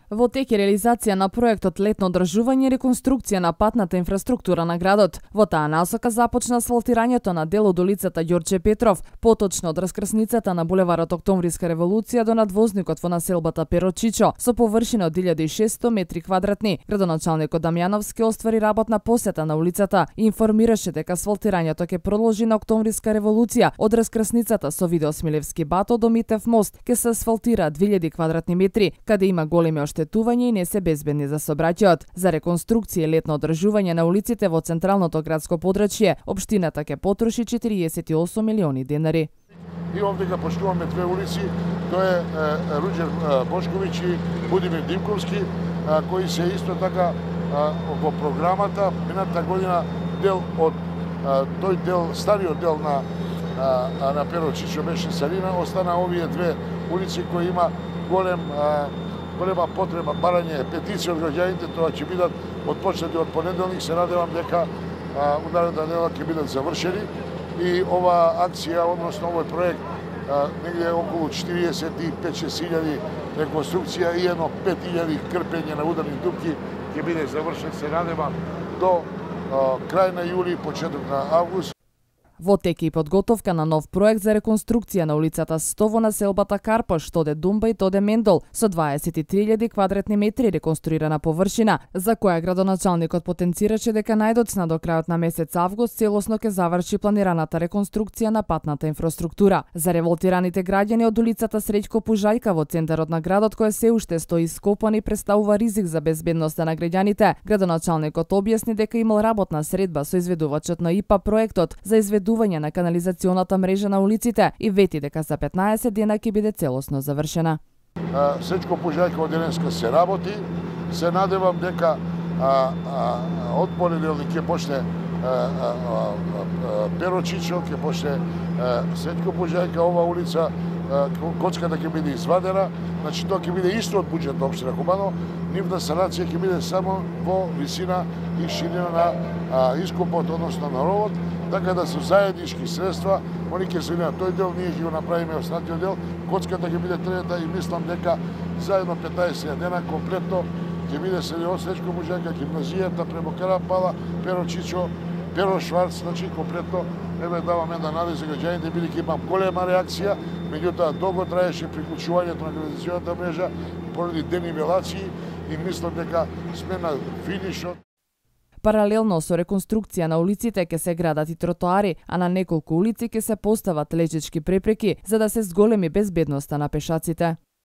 Во тек е реализација на проектот летно одржување и реконструкција на патната инфраструктура на градот. Во таа насока започна асфалтирањето на дел од улицата Ѓорче Петров, поточно од раскрсницата на булеварот Октомвриска револуција до надвозникот во населбата Перо Чичо, со површина од 1600 метри квадратни. Градоначалникот Дамјановски оствари работна посета на улицата и информираше дека асфалтирањето ќе продолжи на Октомвриска револуција од раскрсницата со Видео Смилевски бато до Митев мост, ќе се асфалтира 2000 квадратни метри, каде има големи оштетувања и не се безбедни за сообраќајот. За реконструкција и летно одржување на улиците во централното градско подрачје, општината ќе потроши 48 милиони денари. И овде га почнуваме две улици, тоа е Руџер Бошковиќ и Будимир Димковски, кои се исто така во програмата. Мината година дел од тој дел, стариот дел на Перо Чичо беше саниран, остана овие две улици кои има голема потреба, барање петиција од граѓаните. Тоа ќе бидат отпочнати од понеделник. Се надевам дека ударната недела ќе бидат завршени и ова акција, односно овој проект, негде околу 45.000 реконструкција и едно 5.000 крпење на ударни дупки ќе биде завршен, се надевам, до крај на јули, почеток на август. Во тек и подготовка на нов проект за реконструкција на улицата 100 во населбата Карпош, тоде Думба и тоде Мендол, со 23.000 квадратни метри реконструирана површина, за која градоначалникот потенцираше дека најдоцна до крајот на месец август целосно ќе заврши планираната реконструкција на патната инфраструктура. За револтираните граѓани од улицата Среќко Пужајка во центарот на градот, која се уште стои ископана и представува ризик за безбедноста на граѓаните, градоначалникот објасни дека имал работна средба со изведувачот на ИПА проектот за изведување на канализационата мрежа на улиците и вети дека за 15 дена ќе биде целосно завршена. Среќко Пужајка од денеска се работи. Се надевам дека од понеделник ќе почне Перо Чичо, ќе почне Среќко Пужајка, ова улица коцката ќе биде извадена. Значи тоа ќе биде исто од буџет на општина Кубано. Нивна санација ќе биде само во висина и ширина на ископот, односно на ровот, така да со заеднички средства они ќе се на тој дел, ние ќе го направиме останатиот дел, коцката ќе биде трета и мислам дека заедно 15 дена комплетно ќе биде од Среќко Пужајка, гимназијата, премо Карапала, Перо Чичо, Перо Шварц, значи комплетно еве даваме една надеж за граѓаните, бидејќи има голема реакција, меѓутоа долго траеше приклучувањето на канализационата мрежа поради денивелации и мислам дека сме на финишот. Паралелно со реконструкција на улиците ќе се градат и тротоари, а на неколку улици ќе се постават лежечки препреки за да се зголеми безбедноста на пешаците.